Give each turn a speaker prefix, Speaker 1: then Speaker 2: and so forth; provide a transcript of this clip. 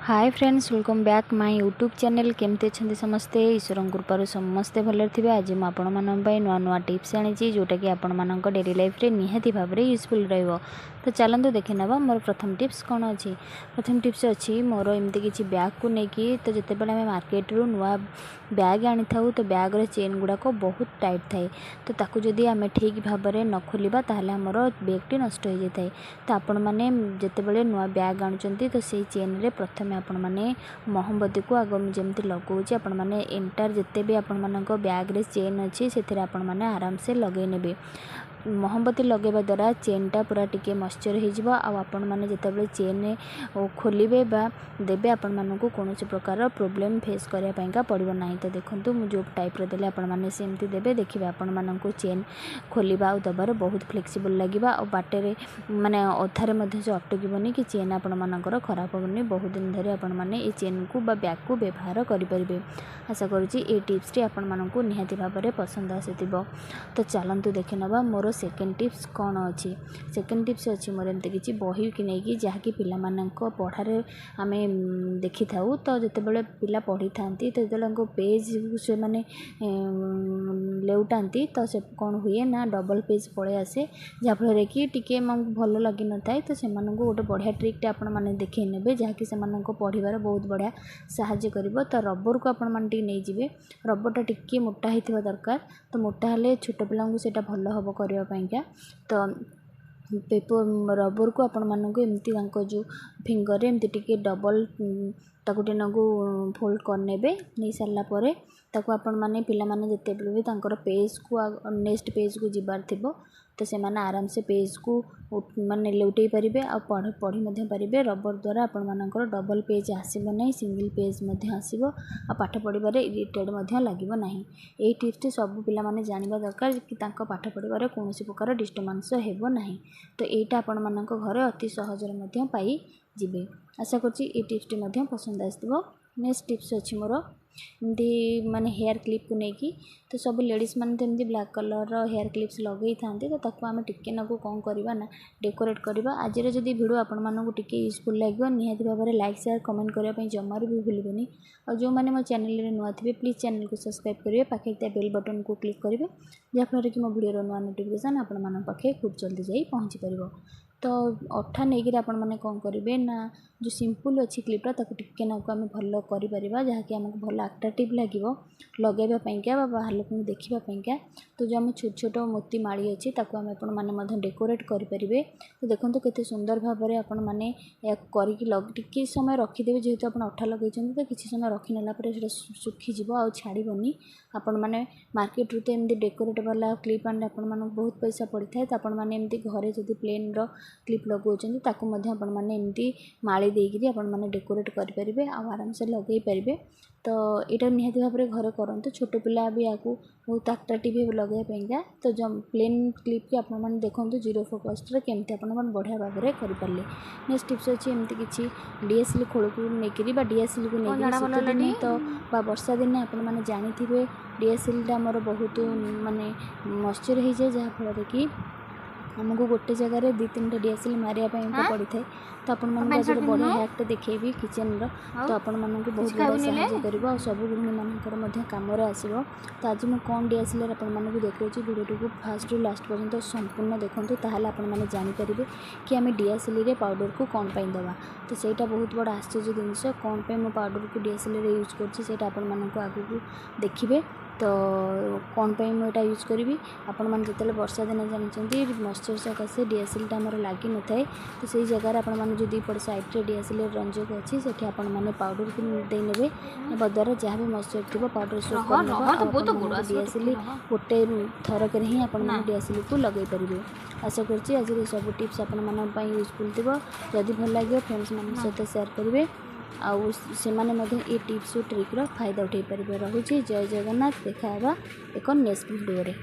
Speaker 1: Hi friends, welcome back my YouTube channel. केमती अच्छे समस्ते? ईश्वर कृपार समस्ते भले थे। आज मुझे नुआ नुआ टिप्स आनी जोटा कि आपण मान डेली लाइफ रे निहाती भाव में यूजफुल रहिबो। तो चलते देखी ना मोर प्रथम टिप्स कौन अच्छी। प्रथम टिप्स अच्छी मोर एमती किसी बैग को लेकिन तो जिते बड़े आम मार्केट रू नुआ बैग आनी था तो बैग रे चेन गुड़ाक बहुत टाइट थाए। तो ताकू जदि आम ठीक भाव में न खोलिबा ताहले हमर बैगटी नष्ट हो जाए। तो आपण मैंने जिते बड़े नुआ बैग आणुचंती तो से चेन रे प्रथम आपण मैंने मोहम्बती को आग जमी लगौचे आपण मैंने एंटार जिते भी आपण मान बैग रे चेन अच्छी से आपण मैंने आराम से लगे नेबे। मोहम्बती लगेवा द्वारा चेनटा पूरा टिके मॉइस्चर हो आपण मैंने जिते चेन खोलिबे बा देबे आपण मानकु कौन प्रकार प्रोब्लेम फेस करने पड़ो ना। तो देखो मुझे जो टाइप देले आपण मैंने सेमती देबे देखिए आपण मानकु चेन खोलिबा और दबार बहुत फ्लेक्सिबल लगे और बाटे माने अधारे मध्य से अटकबनी कि चेन आपण मानकर खराब हेनी। बहुत दिन धरी आपण मैंने ये चेन को बा बैग को व्यवहार करेंगे। आशा करुँची ये टिप्स टी आपण मानकु निहाती भाव में पसंद आसीथिबो। तो चलतु देखि नबा मोर सेकेंड टिप्स कौन अच्छी। सेकेंड टिप्स अच्छी मोर एमती किसी बही कि नहीं कि जहाँकि पिलामानंक पढ़ारे आम देखि थाउ। तो जिते बड़े पिला पढ़ी था तो जो पेज से माने लेउटाती तो से कौन हुए ना डबल पेज पड़े आसे जहाँफल कि टिके भल लगी न था। तो से गोटे बढ़िया ट्रिक्टे आपण मैंने देखे ने जहाँकि से पढ़ार बहुत बढ़िया साहाय्य कर। तो रबर को आपण मैंने नहीं जाए रबरटा टिके मोटा होता दरकार। तो मोटा हेल्ले छोट पिला से भल हम करने। तो पेपर रबर को आपण मानक एमती जो फिंगर एमती टिके डबल ताकू टेनाकू फोल्ड करने नहीं सारापर ताकू आपण माने पिला माने जिते भी तांकर पेज को नेक्स्ट पेज को जीवार थिबो तो से माने आराम से पेज को माने लेउटै पारिबे आ पढ़ी पारिबे। रबर द्वारा आपण मानकर डबल पेज आसीबो नहीं सिंगल पेज मध्य आसीबो आ पाठ पढ़िबारे इरिटेड मध्य लागिबो नहीं। एई टिप्स सब पिला माने जानिबा दरकार कि तांको पाठ पढ़िबारे कोनोसी प्रकार डिस्टर्बेंस हेबो नहीं। तो एटा आपण मानक घरे अति सहजरे मध्य पाई जिबे। आशा करछि ए टिप्स टी मध्य पसंद आसथिबो। नेक्स्ट टिप्स अच्छी मोर एमती माने हेयर क्लिप को लेकिन तो सब लेडीज मैंने तो एमती ब्लैक कलर हेयर क्लिप्स लगे था तो ताकू आम टिके नाकू कौन करवा ना डेकोरेट करवा। आज जदि वीडियो आपण मानक टिके यूजफुल लगे निहाती भाव में लाइक शेयर कमेंट करने जमार भी भूलबनी। और जो मैंने मो चैनल रे नुआ थे प्लीज चैनल को सब्सक्राइब करेंगे पाखे बेल बटन को क्लिक करेंगे जहाँफल कि मो वीडियो नुआ नोटिफिकेशन आपण पाखे खूब जल्दी जाई पहुँची पार। तो अठा नहीं आपण मैंने कौन करेंगे ना जो सिंपल अच्छी क्लिपटा ताकू टिके नाकू आम भल कर जहाँकि आमको भल आट्राक्टिव लगे लगेवाईका बाहर लोक देखापी। तो जो आम छोट छोट मोती माड़ी अच्छी ताकू आम आपण डेकोरेट करेंगे। तो देखो केते सुंदर भाव में आपण मैंने करके समय रखिदेवे जेहेतु आप अठा लगे तो किसी समय रखिनेला सुखीज आ छाड़बनी। आपण मैंने मार्केट रू तो एमती डेकोरेट वाला क्लिप आने आपण बहुत पैसा पड़ता है। तो आपण मैंने एमती घरे जब प्लेन क्लिप लगाउछन्ती ताकू मध्य आपण मैंने एमती माली देकरी आपण मैंने डेकोरेट करेंगे आराम से लगे पारे। तो यहाँ निहाती भाव में घरे करते छोट पिला भी आपको बहुत आट्राक्टिव लगेगा। तो जो प्लेन क्लिप की आप देखो जीरो फोकस केमती आप बढ़िया भाव में करें। नेक्स्ट टिप्स अच्छी एमती किसी डीएसएल खोल को लेकर डीएसएल को लेकिन तो वर्षा दिन आपने जानी डीएसएल आमर बहुत माने मॉइस्चर हो जाए जहाँफल कि आमको गोटे जगह दो तीन डीएसएल मारिया पड़ता है। तो आपण आज बढ़िया हैक्ट देखेबी किचन तो आपण मानक बहुत बड़ा साहाय्य कर और सब गृहिणी मानकर कम आसो। तो आज मुझे कौन डीएसएल आपको देखी वीडियो को फास्ट रु लास्ट पर्यंत संपूर्ण देखो ताहले आपण मैंने जानीपारे कि आम डीएसएल रे पाउडर को कौन पाई दवा। तो सहीटा बहुत बड़ा आश्चर्य जिनस कौन पे मो पाउडर को डीएसएल रे यूज कर आगू देखिए। तो कौन पे मुझे यूज करी आपण मैंने जिते वर्षा दिन जानते मॉइस्चर सकाशे डीएसएल आमर लगी न थाए। तो सही जगह आपने जो दीपट साइड्रे डीएसएल रंजक अच्छी से आपने पाउडर को देने द्वारा जहाँ भी मॉइस्चर थी पाउडर सोक डीएसएल गोटे थरक ही आप डीएसएल को लगे पारे। आशा करछि आज सब टिप्स आपण यूजफुल थी। जदि भल लगे फ्रेंड्स मान सहित शेयर करेंगे आउ से ये टिप्स ट्रिक्र फायदा उठे पारे। रहुछि जय जगन्नाथ। देखा एक नेक्स्ट वीडियो रे।